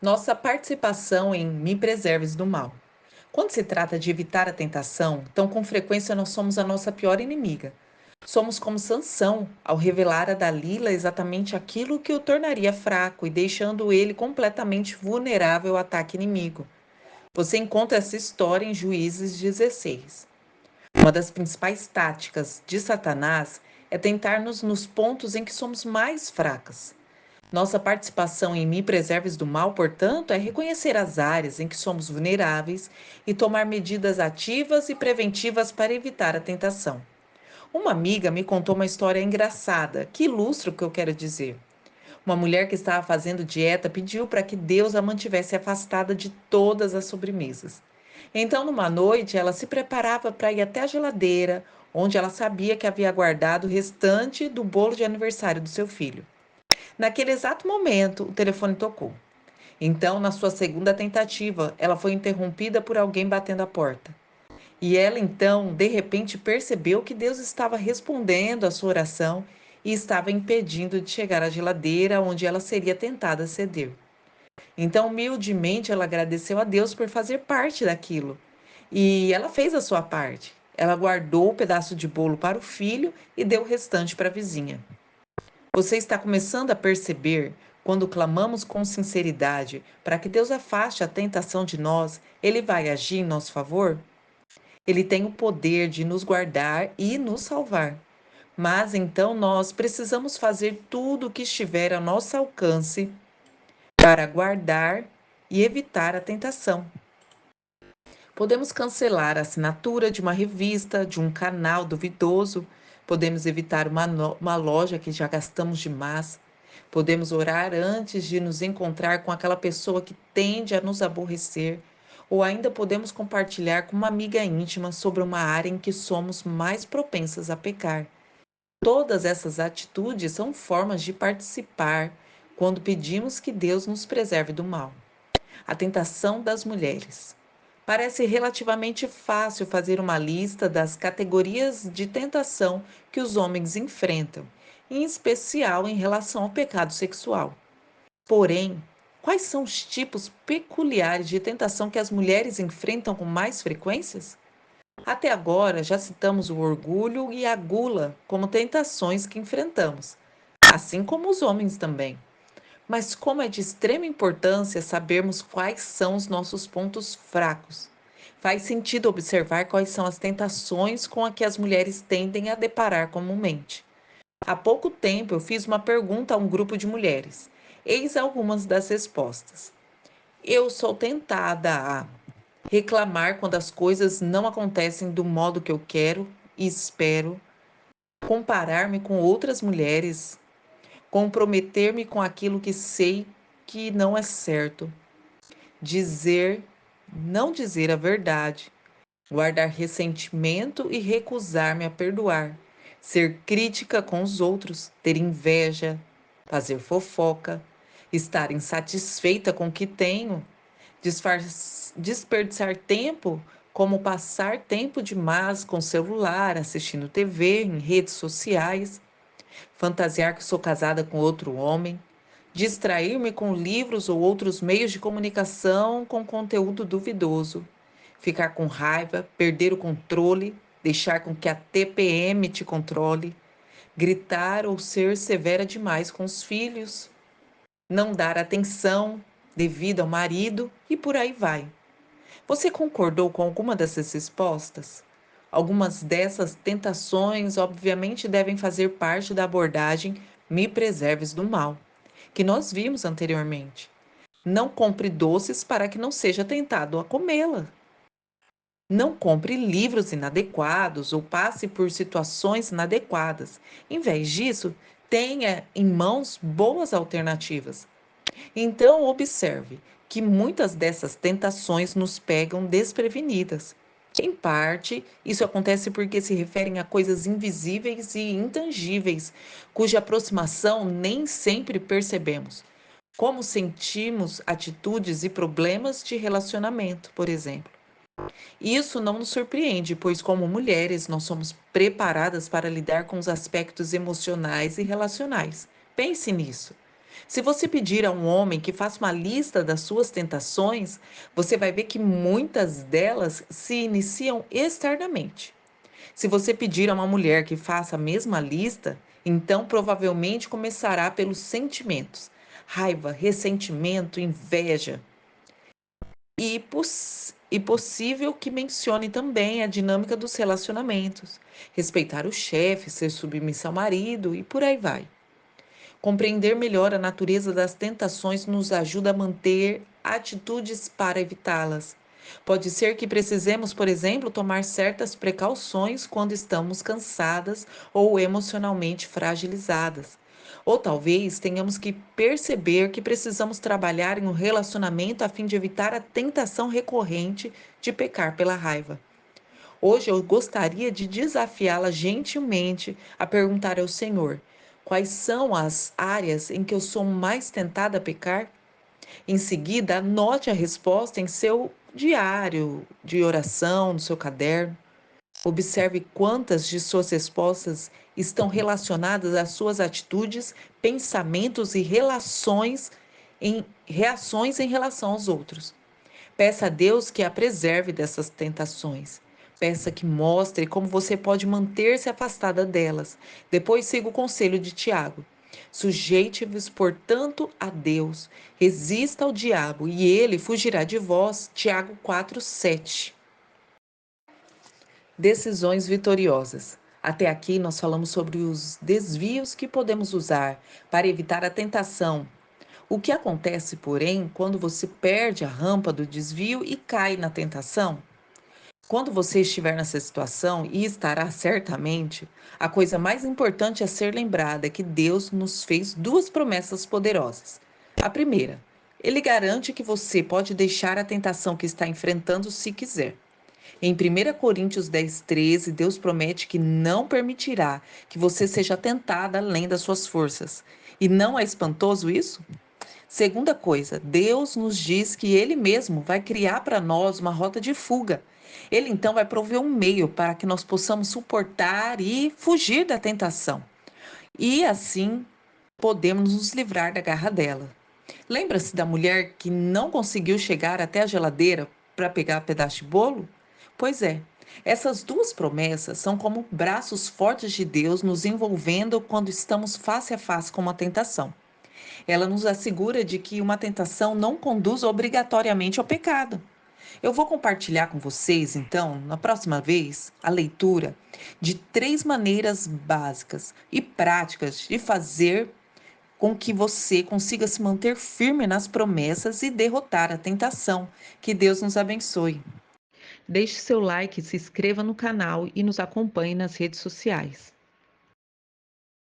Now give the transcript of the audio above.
Nossa participação em Me Preserves do Mal. Quando se trata de evitar a tentação, então com frequência nós somos a nossa pior inimiga. Somos como Sansão ao revelar a Dalila exatamente aquilo que o tornaria fraco e deixando ele completamente vulnerável ao ataque inimigo. Você encontra essa história em Juízes 16. Uma das principais táticas de Satanás é tentar-nos nos pontos em que somos mais fracas. Nossa participação em Me Preserves do Mal, portanto, é reconhecer as áreas em que somos vulneráveis e tomar medidas ativas e preventivas para evitar a tentação. Uma amiga me contou uma história engraçada que ilustra o que eu quero dizer. Uma mulher que estava fazendo dieta pediu para que Deus a mantivesse afastada de todas as sobremesas. Então, numa noite, ela se preparava para ir até a geladeira, onde ela sabia que havia guardado o restante do bolo de aniversário do seu filho. Naquele exato momento, o telefone tocou. Então, na sua segunda tentativa, ela foi interrompida por alguém batendo a porta. E ela então, de repente, percebeu que Deus estava respondendo à sua oração e estava impedindo de chegar à geladeira onde ela seria tentada a ceder. Então, humildemente, ela agradeceu a Deus por fazer parte daquilo. E ela fez a sua parte. Ela guardou o pedaço de bolo para o filho e deu o restante para a vizinha. Você está começando a perceber, quando clamamos com sinceridade para que Deus afaste a tentação de nós, Ele vai agir em nosso favor? Ele tem o poder de nos guardar e nos salvar. Mas então nós precisamos fazer tudo o que estiver ao nosso alcance para guardar e evitar a tentação. Podemos cancelar a assinatura de uma revista, de um canal duvidoso, podemos evitar uma loja que já gastamos demais, podemos orar antes de nos encontrar com aquela pessoa que tende a nos aborrecer, ou ainda podemos compartilhar com uma amiga íntima sobre uma área em que somos mais propensas a pecar. Todas essas atitudes são formas de participar quando pedimos que Deus nos preserve do mal. A tentação das mulheres. Parece relativamente fácil fazer uma lista das categorias de tentação que os homens enfrentam, em especial em relação ao pecado sexual. Porém, quais são os tipos peculiares de tentação que as mulheres enfrentam com mais frequências? Até agora, já citamos o orgulho e a gula como tentações que enfrentamos, assim como os homens também. Mas como é de extrema importância sabermos quais são os nossos pontos fracos. Faz sentido observar quais são as tentações com as que as mulheres tendem a deparar comumente. Há pouco tempo eu fiz uma pergunta a um grupo de mulheres. Eis algumas das respostas. Eu sou tentada a reclamar quando as coisas não acontecem do modo que eu quero e espero, comparar-me com outras mulheres, comprometer-me com aquilo que sei que não é certo, dizer, não dizer a verdade, guardar ressentimento e recusar-me a perdoar, ser crítica com os outros, ter inveja, fazer fofoca, estar insatisfeita com o que tenho, desperdiçar tempo, como passar tempo demais com o celular, assistindo TV, em redes sociais, fantasiar que sou casada com outro homem, distrair-me com livros ou outros meios de comunicação com conteúdo duvidoso, ficar com raiva, perder o controle, deixar com que a TPM te controle, gritar ou ser severa demais com os filhos, não dar atenção devido ao marido e por aí vai. Você concordou com alguma dessas respostas? Algumas dessas tentações, obviamente, devem fazer parte da abordagem Me Preserves do Mal, que nós vimos anteriormente. Não compre doces para que não seja tentado a comê-la. Não compre livros inadequados ou passe por situações inadequadas. Em vez disso, tenha em mãos boas alternativas. Então, observe que muitas dessas tentações nos pegam desprevenidas. Em parte, isso acontece porque se referem a coisas invisíveis e intangíveis, cuja aproximação nem sempre percebemos, como sentimos atitudes e problemas de relacionamento, por exemplo. Isso não nos surpreende, pois, como mulheres, nós somos preparadas para lidar com os aspectos emocionais e relacionais. Pense nisso. Se você pedir a um homem que faça uma lista das suas tentações, você vai ver que muitas delas se iniciam externamente. Se você pedir a uma mulher que faça a mesma lista, então provavelmente começará pelos sentimentos: raiva, ressentimento, inveja. E possível que mencione também a dinâmica dos relacionamentos, respeitar o chefe, ser submissa ao marido e por aí vai. Compreender melhor a natureza das tentações nos ajuda a manter atitudes para evitá-las. Pode ser que precisemos, por exemplo, tomar certas precauções quando estamos cansadas ou emocionalmente fragilizadas. Ou talvez tenhamos que perceber que precisamos trabalhar em um relacionamento a fim de evitar a tentação recorrente de pecar pela raiva. Hoje eu gostaria de desafiá-la gentilmente a perguntar ao Senhor: quais são as áreas em que eu sou mais tentada a pecar? Em seguida, anote a resposta em seu diário de oração, no seu caderno. Observe quantas de suas respostas estão relacionadas às suas atitudes, pensamentos e reações em relação aos outros. Peça a Deus que a preserve dessas tentações. Peça que mostre como você pode manter-se afastada delas. Depois siga o conselho de Tiago. Sujeite-vos, portanto, a Deus. Resista ao diabo e ele fugirá de vós. Tiago 4:7. Decisões vitoriosas. Até aqui nós falamos sobre os desvios que podemos usar para evitar a tentação. O que acontece, porém, quando você perde a rampa do desvio e cai na tentação? Quando você estiver nessa situação, e estará certamente, a coisa mais importante a ser lembrada é que Deus nos fez duas promessas poderosas. A primeira, Ele garante que você pode deixar a tentação que está enfrentando se quiser. Em 1 Coríntios 10:13, Deus promete que não permitirá que você seja tentada além das suas forças. E não é espantoso isso? Segunda coisa, Deus nos diz que Ele mesmo vai criar para nós uma rota de fuga. Ele então vai prover um meio para que nós possamos suportar e fugir da tentação. E assim podemos nos livrar da garra dela. Lembra-se da mulher que não conseguiu chegar até a geladeira para pegar pedaço de bolo? Pois é, essas duas promessas são como braços fortes de Deus nos envolvendo quando estamos face a face com uma tentação. Ela nos assegura de que uma tentação não conduz obrigatoriamente ao pecado. Eu vou compartilhar com vocês, então, na próxima vez, a leitura de 3 maneiras básicas e práticas de fazer com que você consiga se manter firme nas promessas e derrotar a tentação. Que Deus nos abençoe. Deixe seu like, se inscreva no canal e nos acompanhe nas redes sociais.